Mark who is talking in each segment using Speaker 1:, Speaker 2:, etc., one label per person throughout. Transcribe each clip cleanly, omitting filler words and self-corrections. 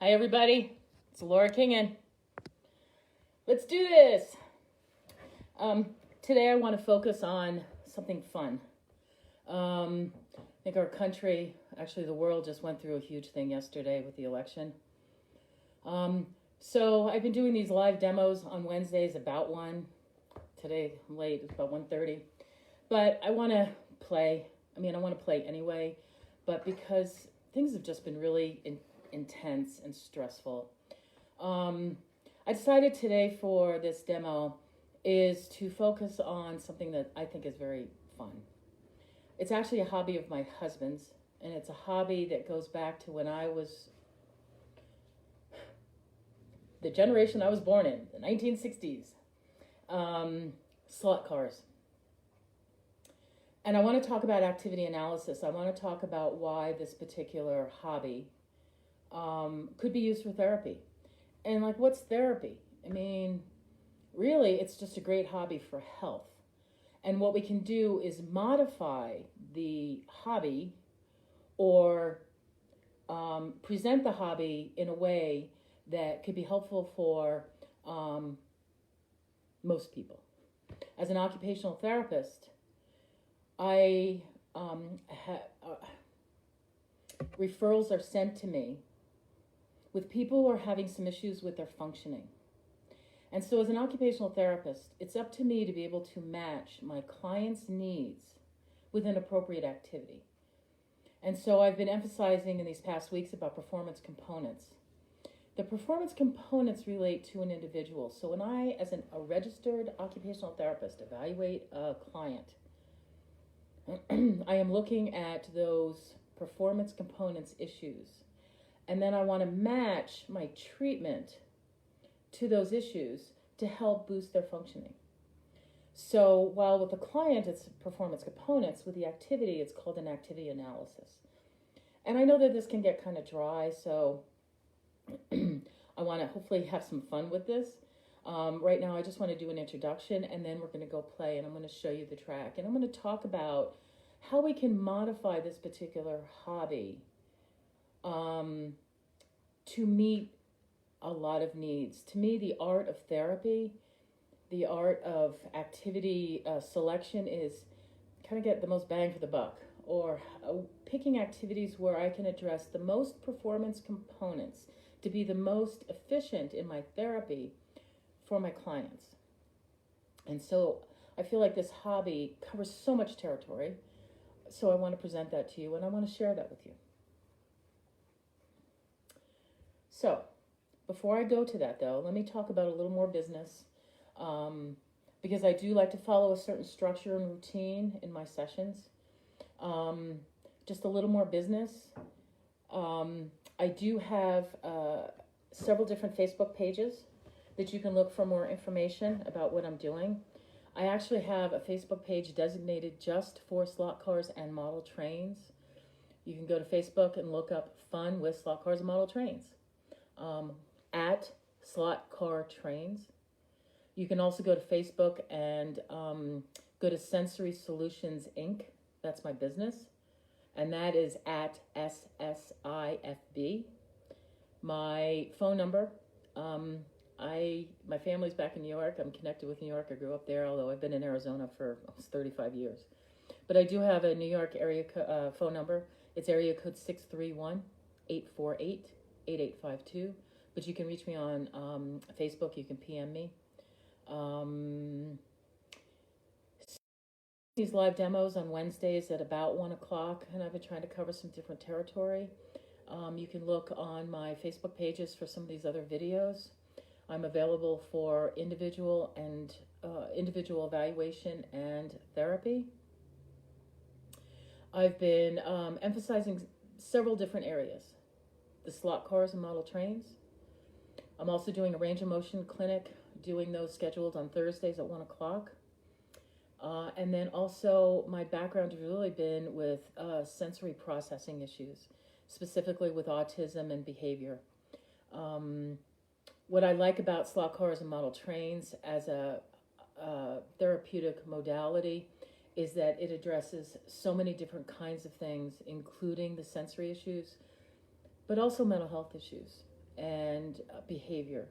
Speaker 1: Hi everybody, it's Laura Kingen. Let's do this. Today I want to focus on something fun. I think our country, actually the world, just went through a huge thing yesterday with the election. So I've been doing these live demos on Wednesdays about 1. Today I'm late, it's about 1:30. But I want to play. I want to play anyway, but because things have just been really intense and stressful. I decided today for this demo is to focus on something that I think is very fun. It's actually a hobby of my husband's, and it's a hobby that goes back to when I was the generation I was born in, the 1960s. Slot cars. And I want to talk about activity analysis. I want to talk about why this particular hobby could be used for therapy. And what's therapy? Really, it's just a great hobby for health. And what we can do is modify the hobby or present the hobby in a way that could be helpful for most people. As an occupational therapist, referrals are sent to me with people who are having some issues with their functioning. And so as an occupational therapist, it's up to me to be able to match my client's needs with an appropriate activity. And so I've been emphasizing in these past weeks about performance components. The performance components relate to an individual. So when I, as a registered occupational therapist, evaluate a client, I am looking at those performance components issues. And then I want to match my treatment to those issues to help boost their functioning. So while with the client it's performance components, with the activity it's called an activity analysis. And I know that this can get kind of dry, so I want to hopefully have some fun with this. Right now I just want to do an introduction, and then we're going to go play, and I'm going to show you the track. And I'm going to talk about how we can modify this particular hobby to meet a lot of needs. To me, the art of therapy, the art of activity selection is kind of get the most bang for the buck, or picking activities where I can address the most performance components to be the most efficient in my therapy for my clients. And so I feel like this hobby covers so much territory. So I want to present that to you, and I want to share that with you. So before I go to that, though, let me talk about a little more business, because I do like to follow a certain structure and routine in my sessions. Just a little more business. I do have several different Facebook pages that you can look for more information about what I'm doing. I actually have a Facebook page designated just for slot cars and model trains. You can go to Facebook and look up Fun with Slot Cars and Model Trains, at Slot Car Trains. You can also go to Facebook and go to Sensory Solutions Inc. That's my business. And that is at SSIFB. My phone number, my family's back in New York. I'm connected with New York. I grew up there, although I've been in Arizona for almost 35 years. But I do have a New York area phone number. It's area code 631-848-8852. But you can reach me on Facebook. You can PM me. These live demos on Wednesdays at about 1 o'clock, and I've been trying to cover some different territory. You can look on my Facebook pages for some of these other videos. I'm available for individual evaluation and therapy. I've been emphasizing several different areas. The slot cars and model trains. I'm also doing a range of motion clinic, doing those scheduled on Thursdays at 1 o'clock. And then also my background has really been with sensory processing issues, specifically with autism and behavior. What I like about slot cars and model trains as a therapeutic modality is that it addresses so many different kinds of things, including the sensory issues, but also mental health issues. and behavior.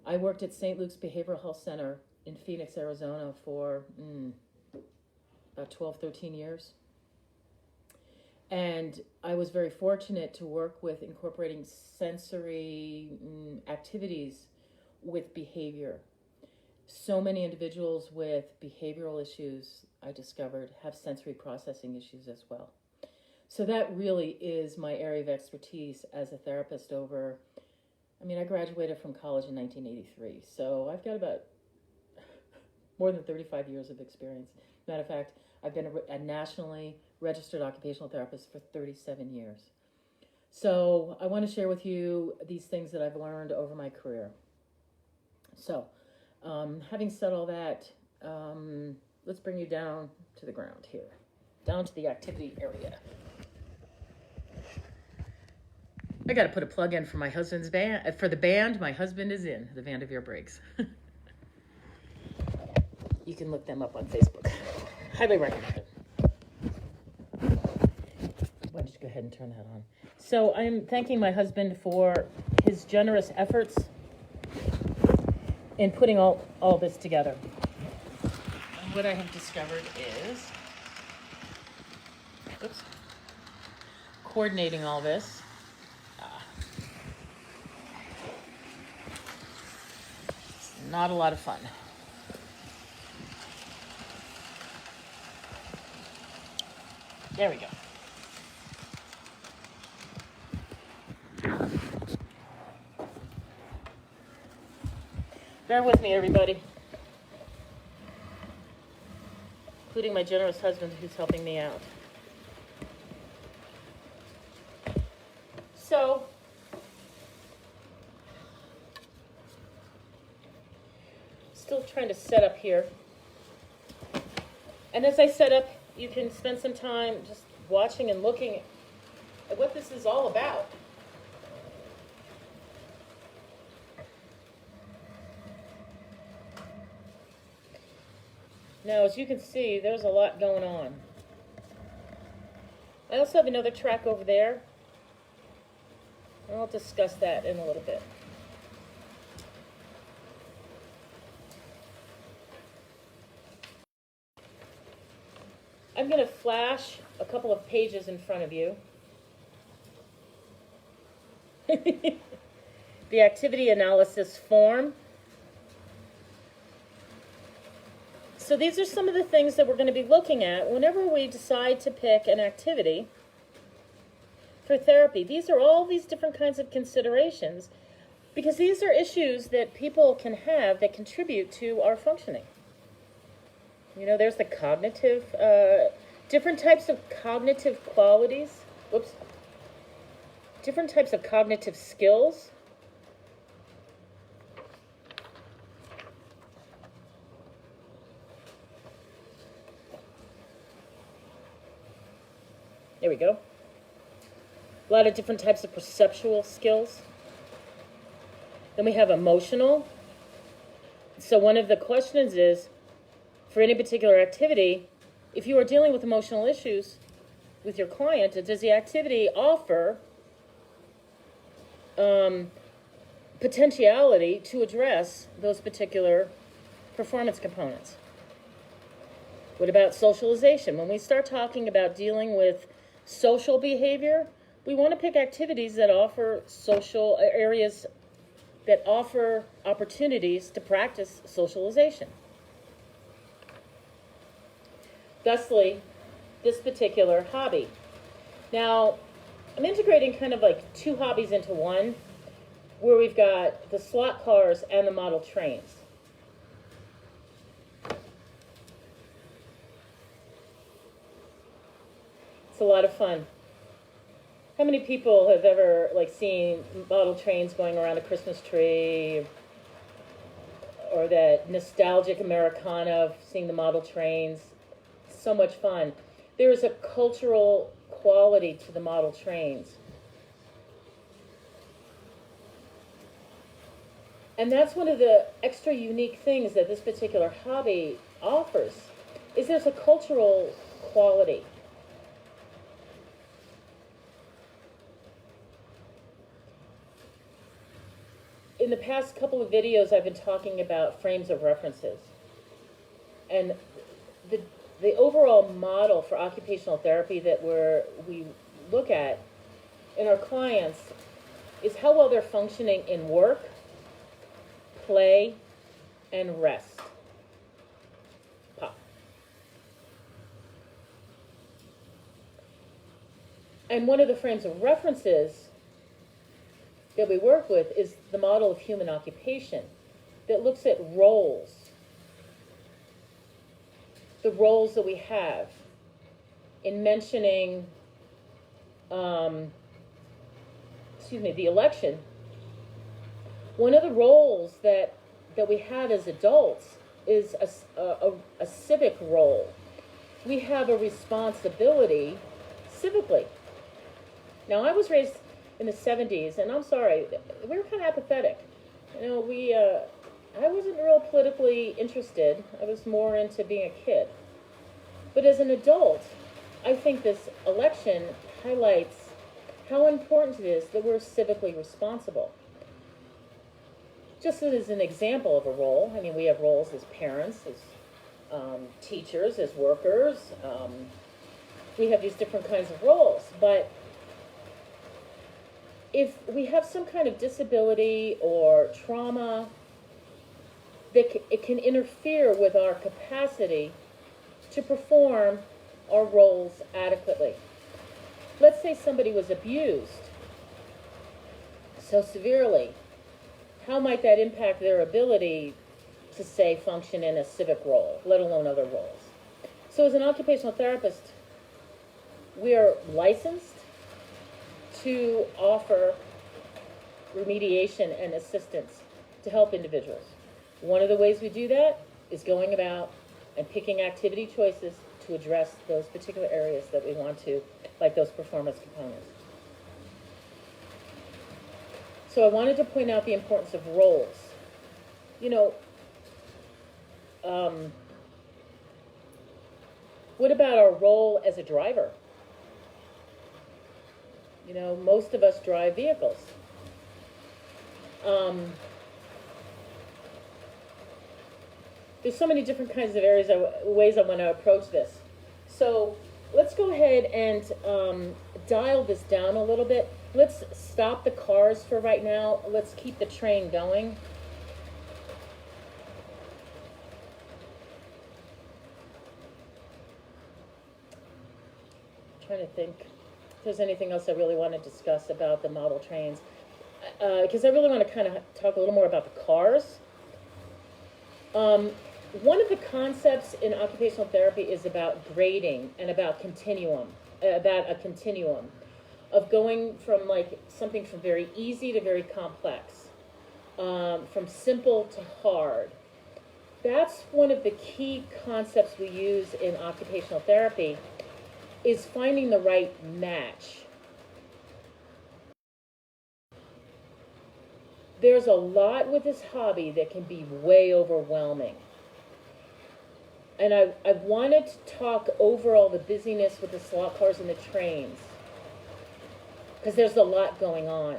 Speaker 1: I worked at St. Luke's Behavioral Health Center in Phoenix, Arizona for about 12, 13 years. And I was very fortunate to work with incorporating sensory activities with behavior. So many individuals with behavioral issues, I discovered, have sensory processing issues as well. So that really is my area of expertise as a therapist I graduated from college in 1983. So I've got about more than 35 years of experience. Matter of fact, I've been a nationally registered occupational therapist for 37 years. So I want to share with you these things that I've learned over my career. So having said all that, let's bring you down to the ground here, down to the activity area. I got to put a plug in for my husband's band. For the band, my husband is in, the Vanderveer Briggs. You can look them up on Facebook. Highly recommend it. Why don't you go ahead and turn that on? So I'm thanking my husband for his generous efforts in putting all this together. And what I have discovered is, coordinating all this. It's not a lot of fun. There we go. Bear with me, everybody, including my generous husband who's helping me out. So, still trying to set up here. And as I set up, you can spend some time just watching and looking at what this is all about. Now, as you can see, there's a lot going on. I also have another track over there. I'll discuss that in a little bit. I'm going to flash a couple of pages in front of you. The activity analysis form. So these are some of the things that we're going to be looking at whenever we decide to pick an activity for therapy. These are all these different kinds of considerations because these are issues that people can have that contribute to our functioning. You know, there's the cognitive, different types of cognitive qualities. Different types of cognitive skills. There we go. A lot of different types of perceptual skills. Then we have emotional. So one of the questions is, for any particular activity, if you are dealing with emotional issues with your client, does the activity offer potentiality to address those particular performance components? What about socialization? When we start talking about dealing with social behavior, we want to pick activities that offer social areas that offer opportunities to practice socialization. Thusly, this particular hobby. Now, I'm integrating kind of like two hobbies into one, where we've got the slot cars and the model trains. It's a lot of fun. How many people have ever seen model trains going around a Christmas tree, or that nostalgic Americana of seeing the model trains? So much fun. There is a cultural quality to the model trains. And that's one of the extra unique things that this particular hobby offers, is there's a cultural quality. in the past couple of videos, I've been talking about frames of references. And the overall model for occupational therapy that we look at in our clients is how well they're functioning in work, play, and rest. Pop. And one of the frames of references that we work with is the model of human occupation that looks at roles. The roles that we have in mentioning, the election. One of the roles that we have as adults is a civic role. We have a responsibility civically. Now, I was raised in the 70s, and I'm sorry, we were kind of apathetic. You know, I wasn't real politically interested. I was more into being a kid. But as an adult, I think this election highlights how important it is that we're civically responsible. Just as an example of a role, I mean, we have roles as parents, as teachers, as workers. We have these different kinds of roles. But if we have some kind of disability or trauma, it can interfere with our capacity to perform our roles adequately. Let's say somebody was abused so severely. How might that impact their ability to, say, function in a civic role, let alone other roles? So as an occupational therapist, we are licensed to offer remediation and assistance to help individuals. One of the ways we do that is going about and picking activity choices to address those particular areas that we want to, like those performance components. So I wanted to point out the importance of roles. You know, what about our role as a driver? You know, most of us drive vehicles. There's so many different kinds of ways I want to approach this. So let's go ahead and dial this down a little bit. Let's stop the cars for right now. Let's keep the train going. I'm trying to think if there's anything else I really want to discuss about the model trains. Because I really want to kind of talk a little more about the cars. One of the concepts in occupational therapy is about grading and about a continuum of going from like something from very easy to very complex, from simple to hard. That's one of the key concepts we use in occupational therapy, is finding the right match. There's a lot with this hobby that can be way overwhelming. And I wanted to talk overall the busyness with the slot cars and the trains, because there's a lot going on.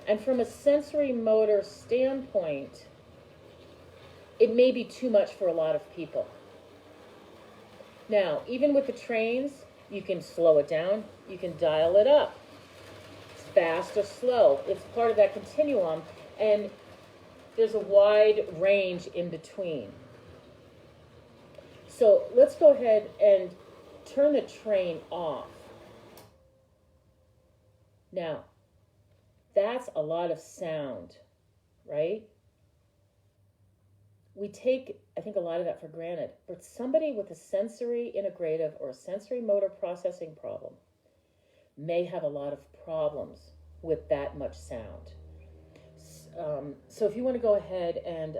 Speaker 1: And from a sensory motor standpoint, it may be too much for a lot of people. Now, even with the trains, you can slow it down, you can dial it up. It's fast or slow. It's part of that continuum, and there's a wide range in between. So let's go ahead and turn the train off. Now, that's a lot of sound, right? We take, I think, a lot of that for granted. But somebody with a sensory integrative or a sensory motor processing problem may have a lot of problems with that much sound. So if you want to go ahead and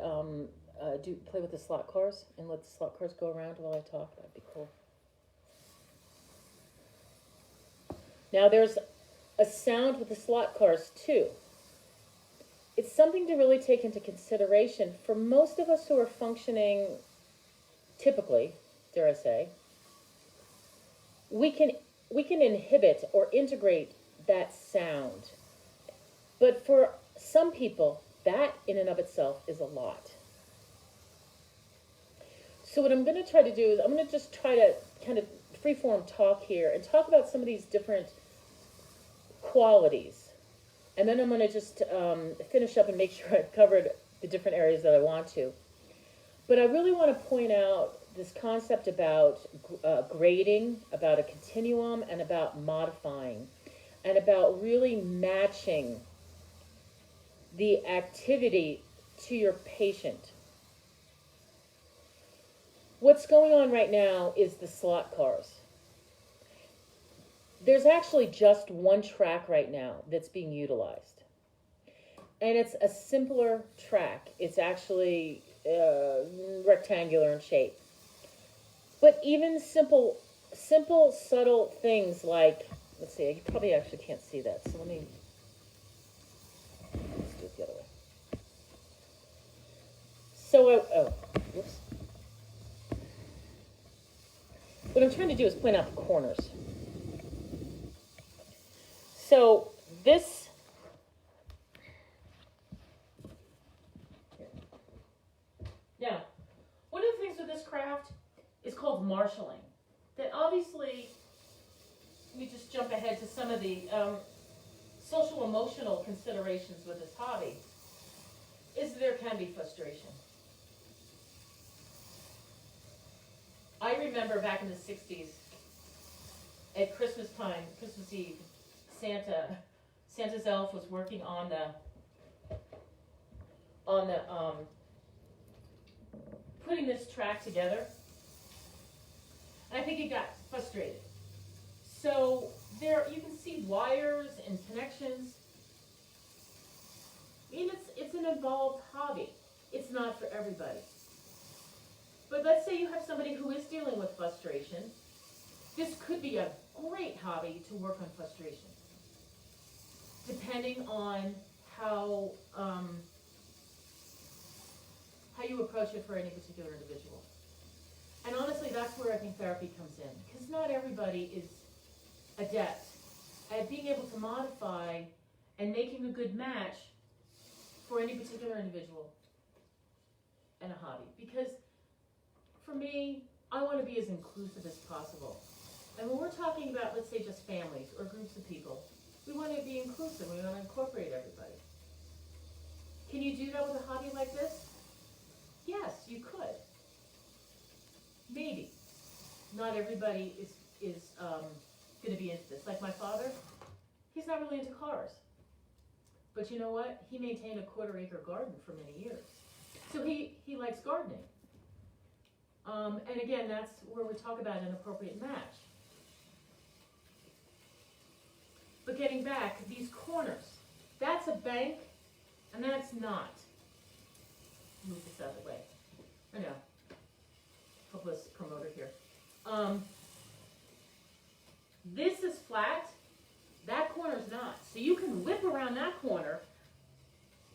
Speaker 1: play with the slot cars and let the slot cars go around while I talk, that'd be cool. Now there's a sound with the slot cars too. It's something to really take into consideration for most of us who are functioning typically, dare I say. We can inhibit or integrate that sound. But for some people, that in and of itself is a lot. So what I'm going to try to do is I'm going to just try to kind of freeform talk here and talk about some of these different qualities. And then I'm going to just finish up and make sure I've covered the different areas that I want to. But I really want to point out this concept about grading, about a continuum, and about modifying, and about really matching the activity to your patient. What's going on right now is the slot cars. There's actually just one track right now that's being utilized. And it's a simpler track. It's actually rectangular in shape. But even simple, subtle things like, let's see, you probably actually can't see that. So let's do it the other way. So, whoops. What I'm trying to do is point out the corners. So this, now, one of the things with this craft is called marshalling. That obviously, let me just jump ahead to some of the social emotional considerations with this hobby, is there can be frustration. I remember back in the 60s, at Christmas time, Christmas Eve, Santa's elf was working on the putting this track together. And I think he got frustrated. So there you can see wires and connections. I mean, it's an involved hobby. It's not for everybody. But let's say you have somebody who is dealing with frustration. This could be a great hobby to work on frustration, depending on how you approach it for any particular individual. And honestly, that's where I think therapy comes in, because not everybody is adept at being able to modify and making a good match for any particular individual and a hobby. Because for me, I want to be as inclusive as possible. And when we're talking about, let's say, just families or groups of people, we want to be inclusive. We want to incorporate everybody. Can you do that with a hobby like this? Yes, you could. Maybe. Not everybody is going to be into this. Like my father, he's not really into cars. But you know what? He maintained a 1/4 acre garden for many years. So he likes gardening. And again, that's where we talk about an appropriate match. But getting back, these corners, that's a bank, and that's not. Move this out of the way. I know. Hopeless promoter here. This is flat. That corner's not. So you can whip around that corner,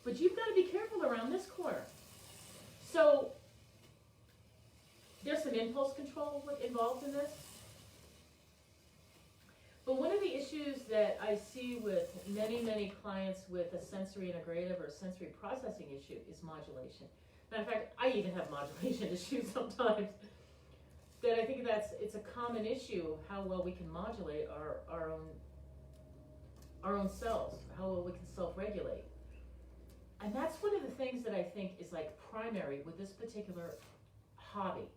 Speaker 1: but you've got to be careful around this corner. So there's some impulse control involved in this. But one of the issues that I see with many clients with a sensory integrative or sensory processing issue is modulation. Matter of fact, I even have modulation issues sometimes. That I think it's a common issue, how well we can modulate our own selves, how well we can self-regulate. And that's one of the things that I think is like primary with this particular hobby.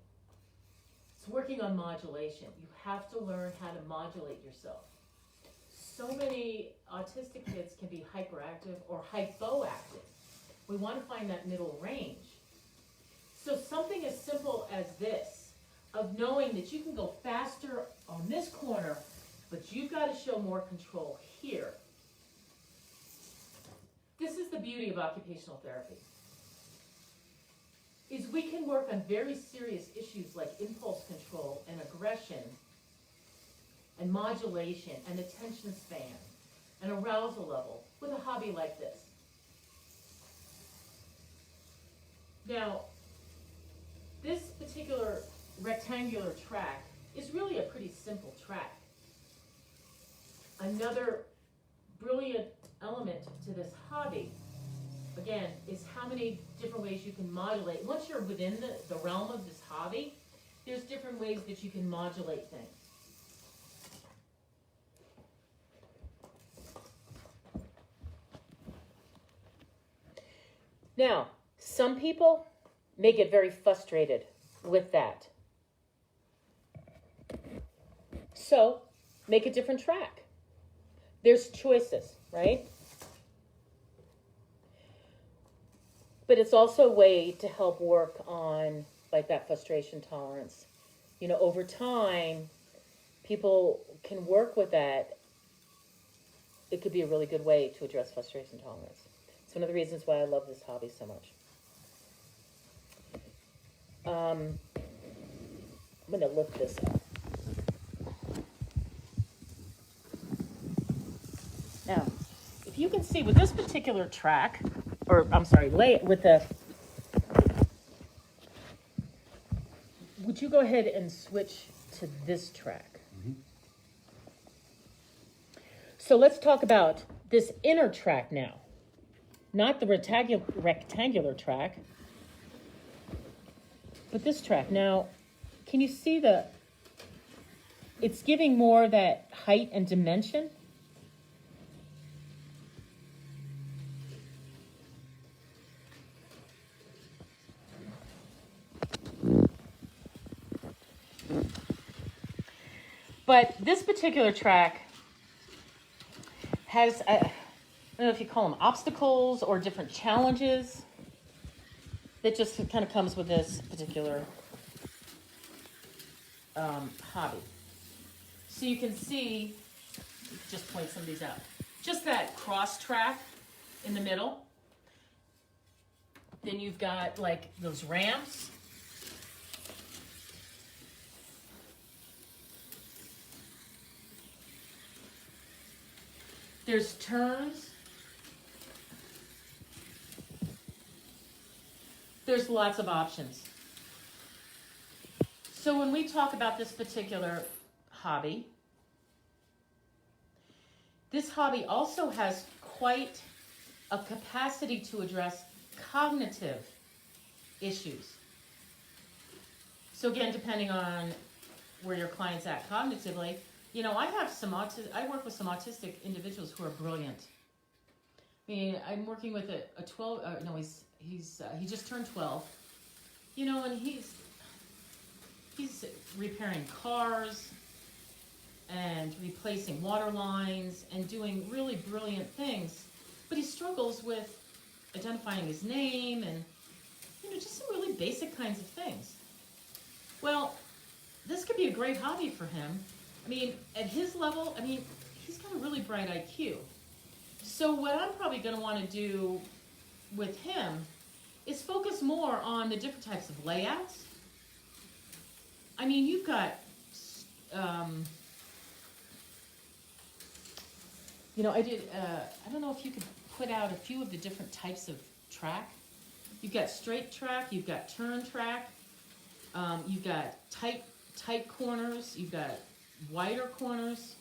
Speaker 1: It's working on modulation. You have to learn how to modulate yourself. So many autistic kids can be hyperactive or hypoactive. We want to find that middle range. So something as simple as this, of knowing that you can go faster on this corner, but you've got to show more control here. This is the beauty of occupational therapy. Is we can work on very serious issues like impulse control and aggression and modulation and attention span and arousal level with a hobby like this. Now, this particular rectangular track is really a pretty simple track. Another brilliant element to this hobby again, is how many different ways you can modulate. Once you're within the realm of this hobby, there's different ways that you can modulate things. Now, some people may get very frustrated with that. So, make a different track. There's choices, right? But it's also a way to help work on like that frustration tolerance. You know, over time, people can work with that. It could be a really good way to address frustration tolerance. It's one of the reasons why I love this hobby so much. I'm going to lift this up. Now, if you can see with this particular track, or I'm sorry, would you go ahead and switch to this track? Mm-hmm. So let's talk about this inner track now, not the rectangular track, but this track. Now, can you see it's giving more that height and dimension? But this particular track has, I don't know if you call them obstacles or different challenges that just kind of comes with this particular hobby. So you can see, just point some of these out. Just that cross track in the middle. Then you've got like those ramps. There's turns. There's lots of options. So when we talk about this particular hobby, this hobby also has quite a capacity to address cognitive issues. So again, depending on where your client's at cognitively, you know, I work with some autistic individuals who are brilliant. I mean, I'm working with a 12, he just turned 12, you know, and he's repairing cars and replacing water lines and doing really brilliant things, but he struggles with identifying his name and, you know, just some really basic kinds of things. Well, this could be a great hobby for him. I mean, at his level, I mean, he's got a really bright IQ. So what I'm probably going to want to do with him is focus more on the different types of layouts. I mean, you've got, you know, I don't know if you could put out a few of the different types of track. You've got straight track, you've got turn track, you've got tight corners, you've got wider corners,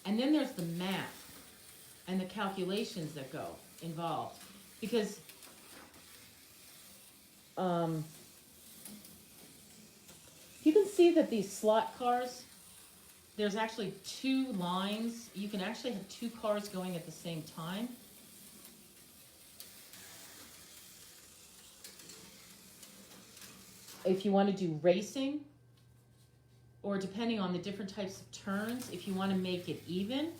Speaker 1: and then there's the math and the calculations that go involved, because you can see that these slot cars, there's actually two lines. You can actually have two cars going at the same time. If you want to do racing, or depending on the different types of turns, if you want to make it even,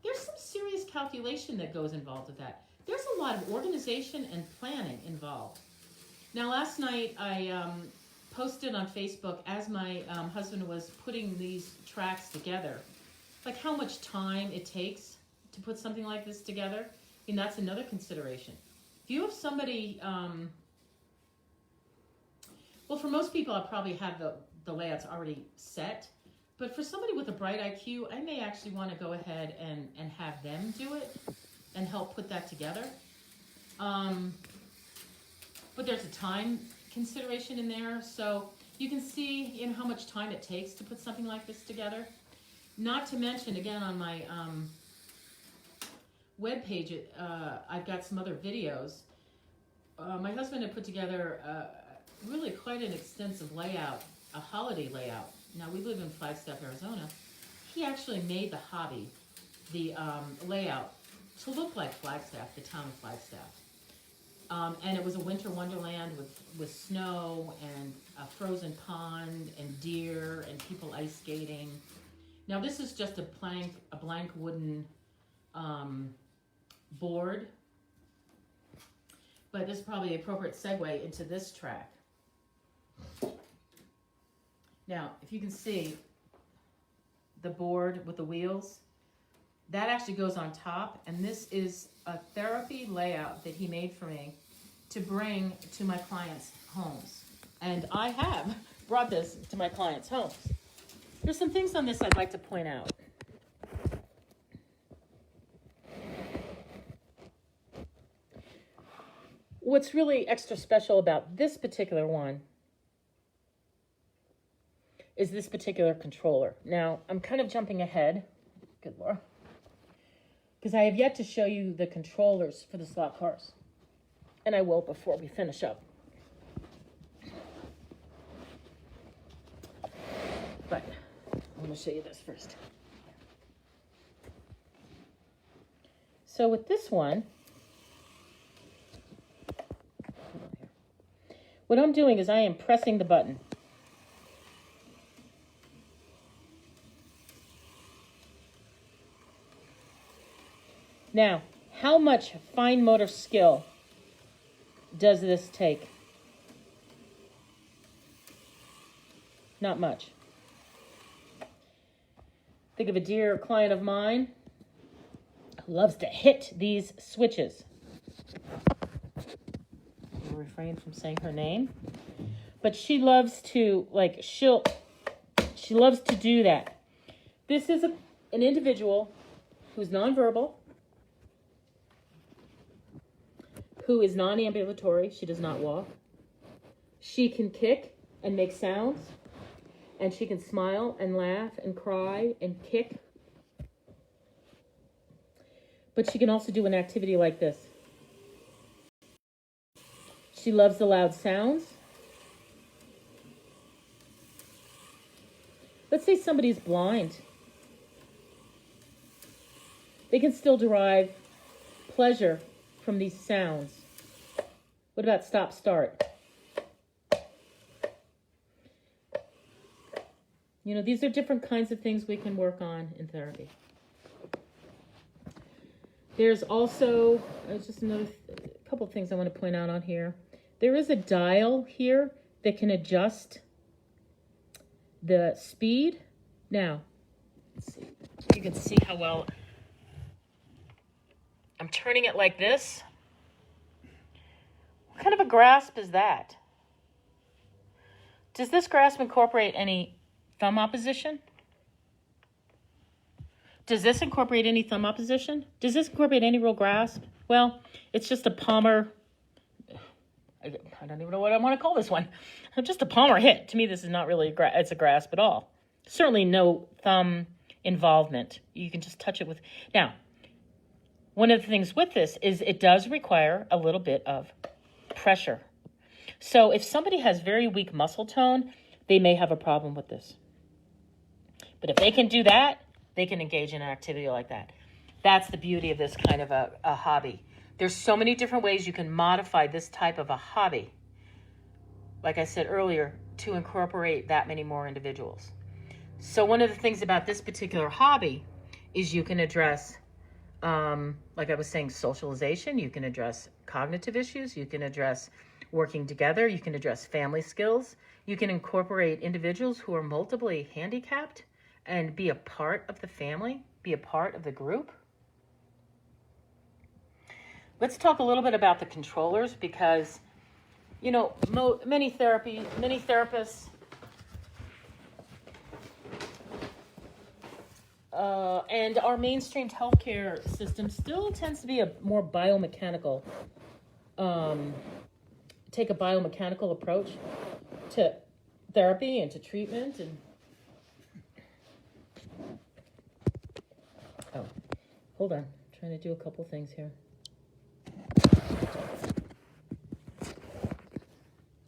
Speaker 1: there's some serious calculation that goes involved with that. There's a lot of organization and planning involved. Now, last night I posted on Facebook as my husband was putting these tracks together, like how much time it takes to put something like this together. I mean, that's another consideration. If you have somebody, well, for most people, I'll probably have the layouts already set. But for somebody with a bright IQ, I may actually want to go ahead and have them do it and help put that together. But there's a time consideration in there. So you can see, you know, how much time it takes to put something like this together. Not to mention, again, on my webpage, I've got some other videos. My husband had put together really quite an extensive layout, a holiday layout. Now, we live in Flagstaff, Arizona. He actually made the hobby, the layout, to look like Flagstaff, the town of Flagstaff. And it was a winter wonderland with snow and a frozen pond and deer and people ice skating. Now, this is just a blank wooden board, but this is probably the appropriate segue into this track. Now, if you can see the board with the wheels, that actually goes on top, and this is a therapy layout that he made for me to bring to my clients' homes. And I have brought this to my clients' homes. There's some things on this I'd like to point out. What's really extra special about this particular one is this particular controller. Now, I'm kind of jumping ahead, good Lord, because I have yet to show you the controllers for the slot cars. And I will before we finish up. But I'm going to show you this first. So with this one, what I'm doing is I am pressing the button. Now, how much fine motor skill does this take? Not much. Think of a dear client of mine who loves to hit these switches. I'll refrain from saying her name. But she loves to, she loves to do that. This is an individual who's nonverbal, who is non-ambulatory. She does not walk. She can kick and make sounds, and she can smile and laugh and cry and kick. But she can also do an activity like this. She loves the loud sounds. Let's say somebody's blind. They can still derive pleasure from these sounds. What about stop start? You know, these are different kinds of things we can work on in therapy. There's also just another couple of things I want to point out on here. There is a dial here that can adjust the speed. Now, let's see. You can see how well I'm turning it like this. What kind of a grasp is that? Does this grasp incorporate any thumb opposition? Does this incorporate any thumb opposition? Does this incorporate any real grasp? Well, it's just a palmar, I don't even know what I want to call this one. Just a palmar hit. To me, this is not really it's a grasp at all. Certainly no thumb involvement. You can just touch it with... Now, one of the things with this is it does require a little bit of pressure. So if somebody has very weak muscle tone, they may have a problem with this. But if they can do that, they can engage in an activity like that. That's the beauty of this kind of a hobby. There's so many different ways you can modify this type of a hobby, like I said earlier, to incorporate that many more individuals. So one of the things about this particular hobby is you can address, like I was saying, socialization. You can address cognitive issues. You can address working together. You can address family skills. You can incorporate individuals who are multiply handicapped and be a part of the family, be a part of the group. Let's talk a little bit about the controllers because, you know, many therapists and our mainstream healthcare system still tends to be a more biomechanical, take a biomechanical approach to therapy and to treatment. And hold on, trying to do a couple things here.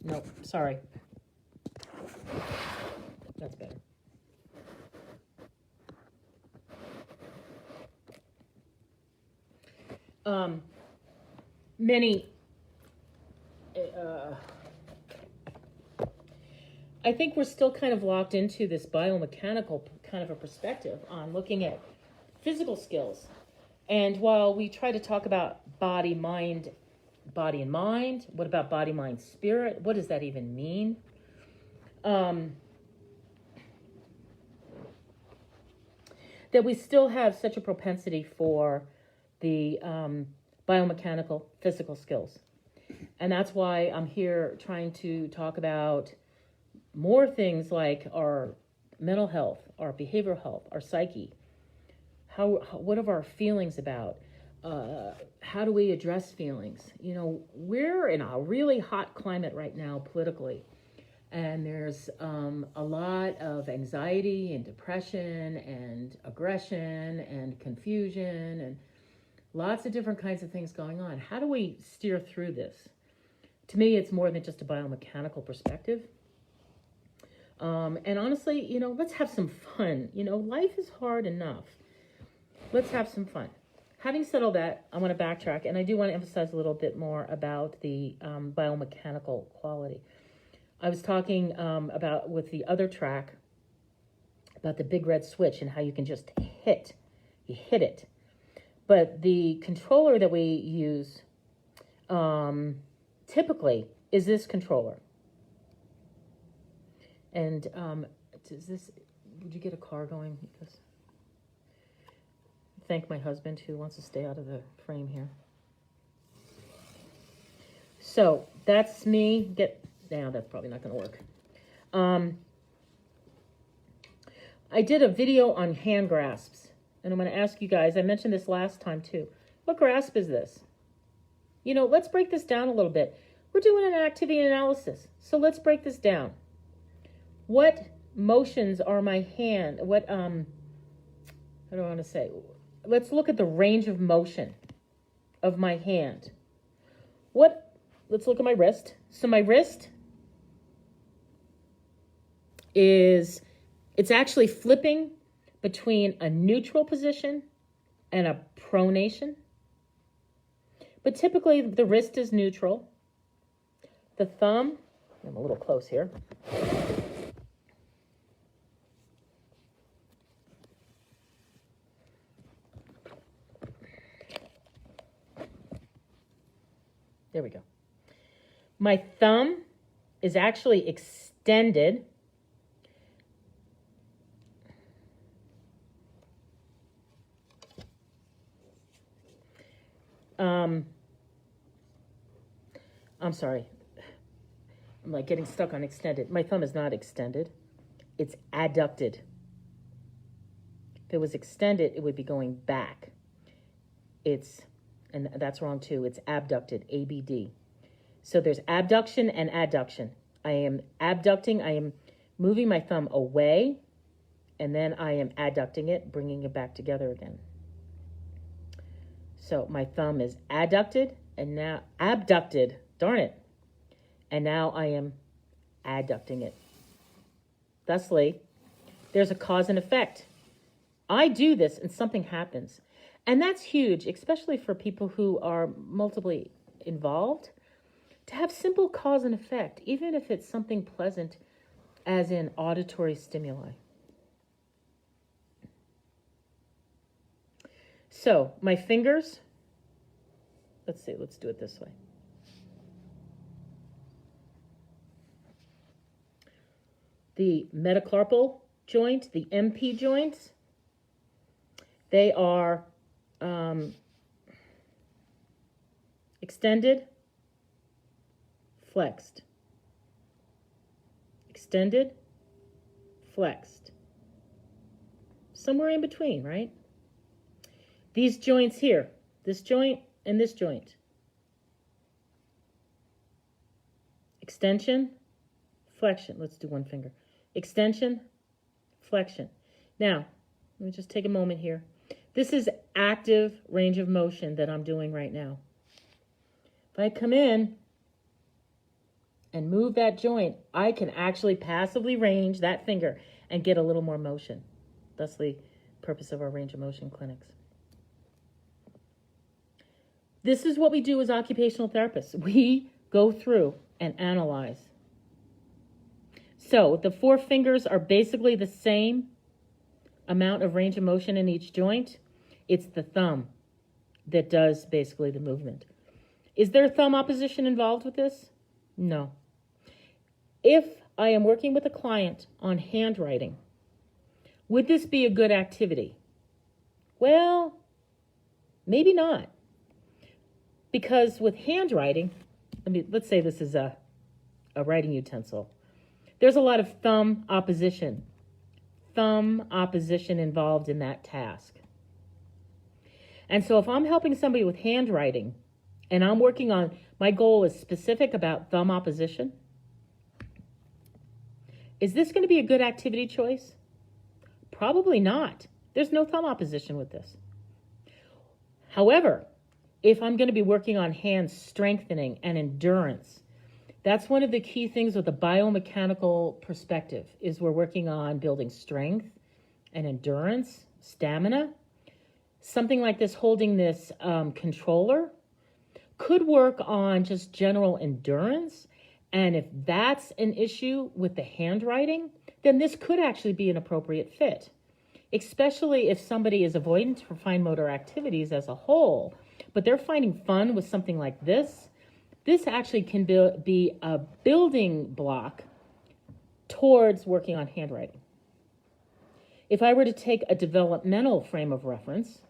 Speaker 1: Nope, sorry. That's better. I think we're still kind of locked into this biomechanical kind of a perspective on looking at physical skills. And while we try to talk about body and mind, what about body, mind, spirit? What does that even mean? That we still have such a propensity for the biomechanical physical skills. And that's why I'm here trying to talk about more things like our mental health, our behavioral health, our psyche. What are our feelings about? How do we address feelings? You know, we're in a really hot climate right now politically. And there's a lot of anxiety and depression and aggression and confusion and lots of different kinds of things going on. How do we steer through this? To me, it's more than just a biomechanical perspective. And honestly, you know, let's have some fun. You know, life is hard enough. Let's have some fun. Having said all that, I want to backtrack, and I do want to emphasize a little bit more about the biomechanical quality. I was talking about with the other track about the big red switch and how you can just hit it. But the controller that we use typically is this controller. And would you get a car going? Because thank my husband who wants to stay out of the frame here. So that's me. That's probably not going to work. I did a video on hand grasps, and I'm going to ask you guys, I mentioned this last time too. What grasp is this? You know, let's break this down a little bit. We're doing an activity analysis, so let's break this down. What motions are my hand? What, how do I want to say? Let's look at the range of motion of my hand. Let's look at my wrist. So my wrist it's actually flipping between a neutral position and a pronation. But typically the wrist is neutral. The thumb, I'm a little close here. There we go. My thumb is actually extended. I'm sorry. I'm like getting stuck on extended. My thumb is not extended. It's adducted. If it was extended, it would be going back. And that's wrong too. It's abducted, ABD. So there's abduction and adduction. I am abducting, I am moving my thumb away, and then I am adducting it, bringing it back together again. So my thumb is adducted and now abducted, darn it. And now I am adducting it. Thusly, there's a cause and effect. I do this and something happens. And that's huge, especially for people who are multiply involved, to have simple cause and effect, even if it's something pleasant, as in auditory stimuli. So my fingers, let's do it this way. The metacarpal joint, the MP joints, they are extended, flexed. Extended, flexed. Somewhere in between, right? These joints here, this joint and this joint. Extension, flexion. Let's do one finger. Extension, flexion. Now, let me just take a moment here. This is active range of motion that I'm doing right now. If I come in and move that joint, I can actually passively range that finger and get a little more motion. That's the purpose of our range of motion clinics. This is what we do as occupational therapists. We go through and analyze. So the 4 fingers are basically the same amount of range of motion in each joint. It's the thumb that does basically the movement. Is there thumb opposition involved with this? No. If I am working with a client on handwriting, would this be a good activity? Well, maybe not. Because with handwriting, let's say this is a writing utensil. There's a lot of thumb opposition involved in that task. And so if I'm helping somebody with handwriting and I'm working on, my goal is specific about thumb opposition, is this going to be a good activity choice? Probably not. There's no thumb opposition with this. However, if I'm going to be working on hand strengthening and endurance, that's one of the key things with a biomechanical perspective, is we're working on building strength and endurance, stamina. Something like this, holding this controller, could work on just general endurance. And if that's an issue with the handwriting, then this could actually be an appropriate fit, especially if somebody is avoidant for fine motor activities as a whole, but they're finding fun with something like this. This actually can be a building block towards working on handwriting. If I were to take a developmental frame of reference,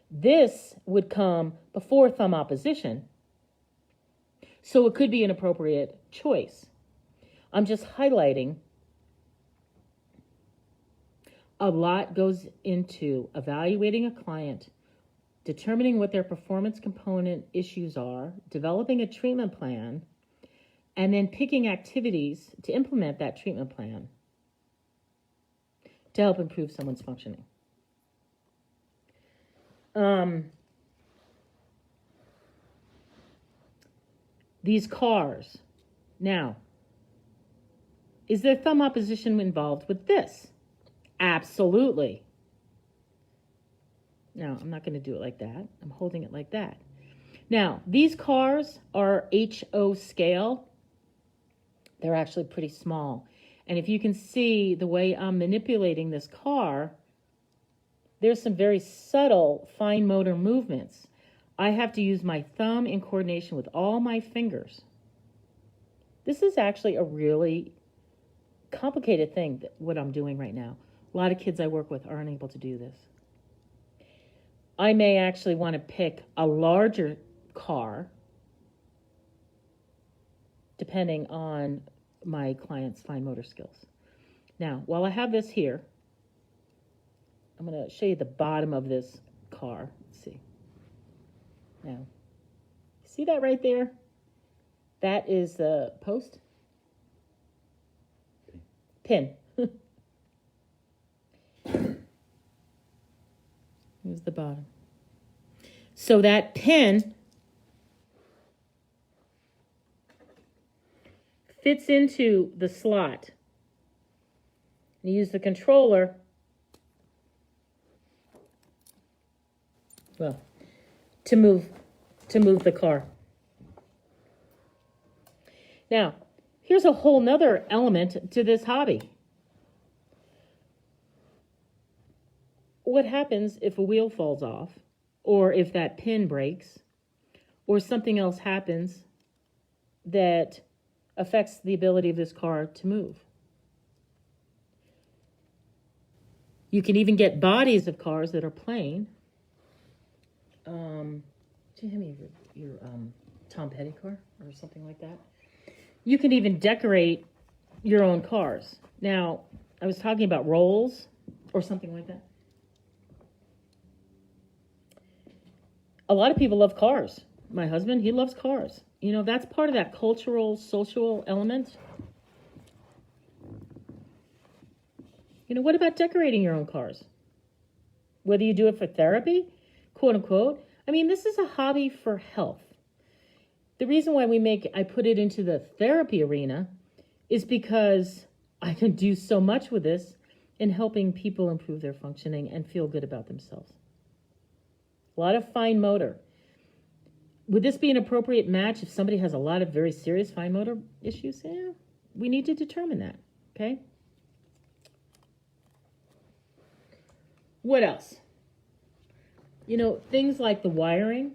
Speaker 1: this would come before thumb opposition, so it could be an appropriate choice. I'm just highlighting a lot goes into evaluating a client, determining what their performance component issues are, developing a treatment plan, and then picking activities to implement that treatment plan to help improve someone's functioning. These cars. Now, is there thumb opposition involved with this? Absolutely. Now, I'm not going to do it like that. I'm holding it like that. Now, these cars are HHo Scale. They're actually pretty small. And if you can see the way I'm manipulating this car, there's some very subtle fine motor movements. I have to use my thumb in coordination with all my fingers. This is actually a really complicated thing, what I'm doing right now. A lot of kids I work with aren't able to do this. I may actually want to pick a larger car, depending on my client's fine motor skills. Now, while I have this here, I'm going to show you the bottom of this car. Let's see. Now, see that right there? That is the post? Pin. Here's the bottom. So that pin fits into the slot. You use the controller, well, to move the car. Now, here's a whole nother element to this hobby. What happens if a wheel falls off, or if that pin breaks, or something else happens that affects the ability of this car to move? You can even get bodies of cars that are plain. Do you have me your Tom Petty car or something like that? You can even decorate your own cars. Now, I was talking about rolls or something like that. A lot of people love cars. My husband, he loves cars. You know, that's part of that cultural, social element. You know, what about decorating your own cars? whether you do it for therapy, quote unquote. I mean, this is a hobby for health. The reason why I put it into the therapy arena is because I can do so much with this in helping people improve their functioning and feel good about themselves. A lot of fine motor. Would this be an appropriate match if somebody has a lot of very serious fine motor issues? Yeah, we need to determine that, okay? What else? You know, things like the wiring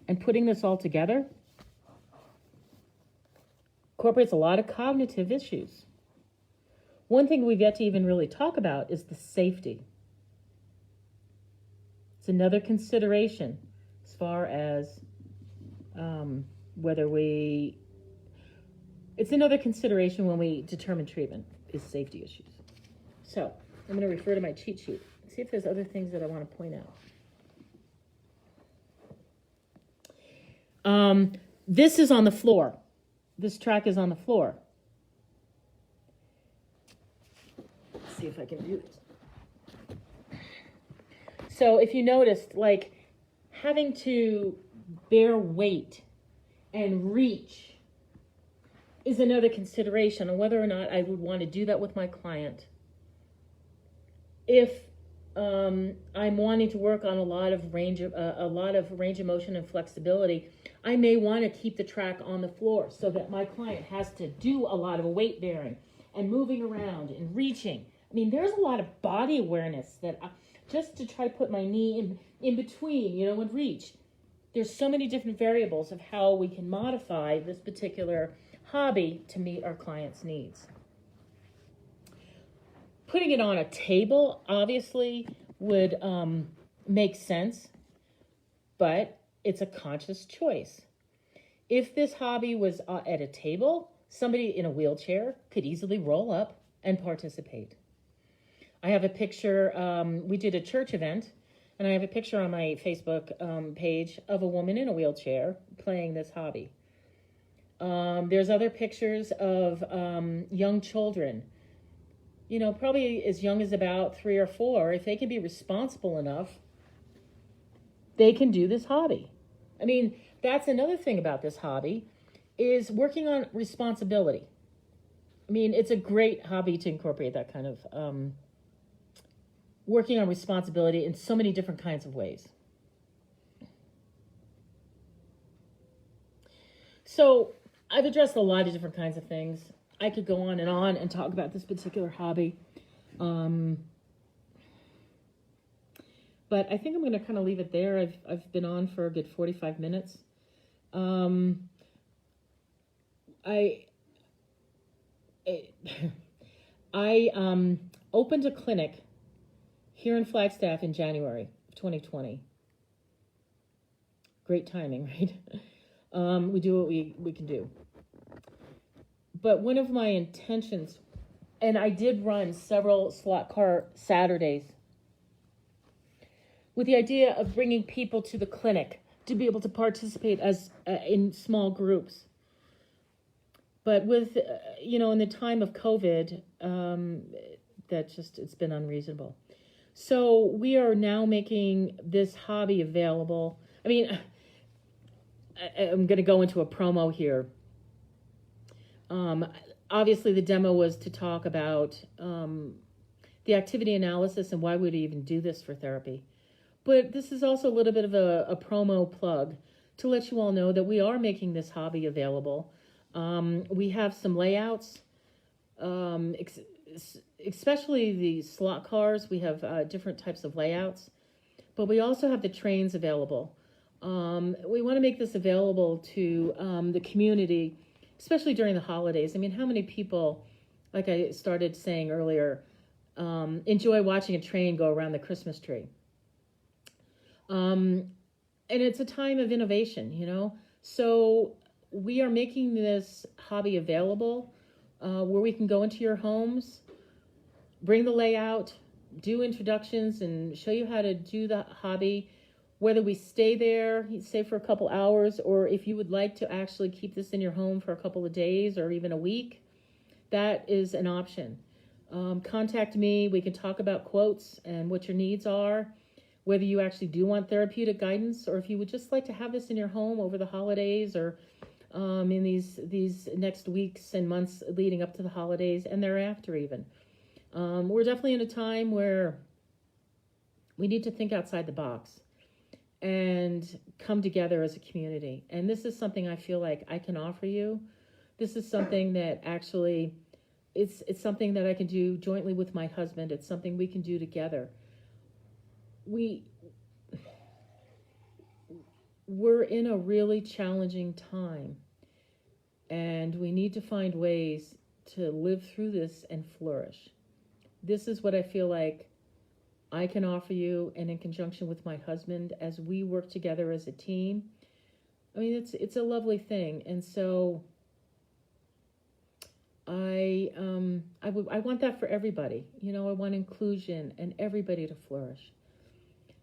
Speaker 1: and putting this all together incorporates a lot of cognitive issues. One thing we've yet to even really talk about is the safety. It's another consideration as far as it's another consideration when we determine treatment is safety issues. So I'm going to refer to my cheat sheet. See if there's other things that I want to point out. This is on the floor. This track is on the floor. Let's see if I can do this. So if you noticed, like having to bear weight and reach is another consideration on whether or not I would want to do that with my client. If I'm wanting to work on a lot of range of motion and flexibility, I may want to keep the track on the floor so that my client has to do a lot of weight bearing and moving around and reaching. I mean, there's a lot of body awareness that just to try to put my knee in between, you know, and reach. There's so many different variables of how we can modify this particular hobby to meet our client's needs. Putting it on a table obviously would make sense, but it's a conscious choice. If this hobby was at a table, somebody in a wheelchair could easily roll up and participate. I have a picture, we did a church event, and I have a picture on my Facebook page of a woman in a wheelchair playing this hobby. There's other pictures of young children, you know, probably as young as about 3 or 4. If they can be responsible enough, they can do this hobby. I mean, that's another thing about this hobby is working on responsibility. I mean, it's a great hobby to incorporate that kind of working on responsibility in so many different kinds of ways. So I've addressed a lot of different kinds of things. I could go on and talk about this particular hobby. But I think I'm going to kind of leave it there. I've been on for a good 45 minutes. I opened a clinic here in Flagstaff in January of 2020. Great timing, right? We do what we can do. But one of my intentions, and I did run several slot car Saturdays with the idea of bringing people to the clinic to be able to participate as in small groups. But with, in the time of COVID, it's been unreasonable. So we are now making this hobby available. I mean, I'm going to go into a promo here. Obviously, the demo was to talk about the activity analysis and why would we even do this for therapy. But this is also a little bit of a promo plug to let you all know that we are making this hobby available. We have some layouts, especially the slot cars. We have different types of layouts, but we also have the trains available. We want to make this available to the community, especially during the holidays. I mean, how many people, like I started saying earlier, enjoy watching a train go around the Christmas tree? And it's a time of innovation, So we are making this hobby available where we can go into your homes, bring the layout, do introductions, and show you how to do the hobby. Whether we stay there, stay for a couple hours, or if you would like to actually keep this in your home for a couple of days or even a week, that is an option. contact me. We can talk about quotes and what your needs are, whether you actually do want therapeutic guidance, or if you would just like to have this in your home over the holidays, or in these next weeks and months leading up to the holidays and thereafter even. We're definitely in a time where we need to think outside the box and come together as a community. And this is something I feel like I can offer you. This is something that actually, it's something that I can do jointly with my husband. It's something we can do together. We're in a really challenging time, and we need to find ways to live through this and flourish. This is what I feel like I can offer you, and in conjunction with my husband, as we work together as a team. I mean, it's a lovely thing, and so I want that for everybody. You know, I want inclusion and everybody to flourish.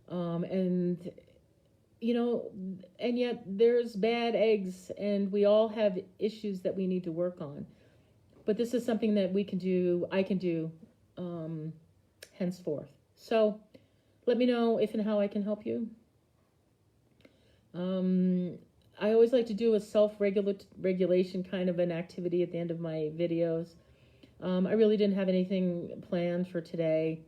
Speaker 1: And you know, and yet there's bad eggs, and we all have issues that we need to work on. But this is something that we can do, I can do, henceforth. So let me know if and how I can help you. I always like to do a self-regulation kind of an activity at the end of my videos. I really didn't have anything planned for today.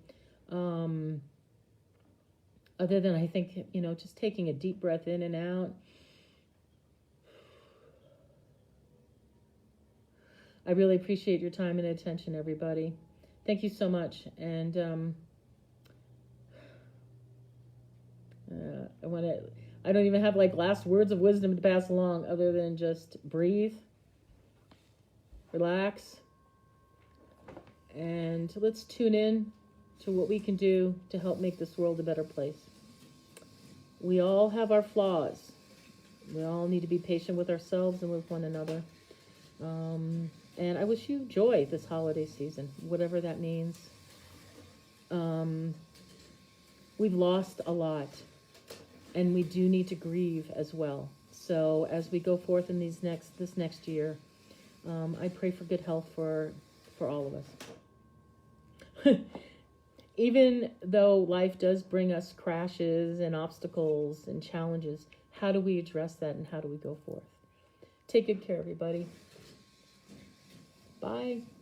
Speaker 1: Other than, I think, you know, just taking a deep breath in and out. I really appreciate your time and attention, everybody. Thank you so much. And I don't even have like last words of wisdom to pass along, other than just breathe, relax, and let's tune in to what we can do to help make this world a better place. We all have our flaws. We all need to be patient with ourselves and with one another. And I wish you joy this holiday season, whatever that means. We've lost a lot, and we do need to grieve as well. So as we go forth in this next year, I pray for good health for all of us. Even though life does bring us crashes and obstacles and challenges, how do we address that, and how do we go forth? Take good care, everybody. Bye.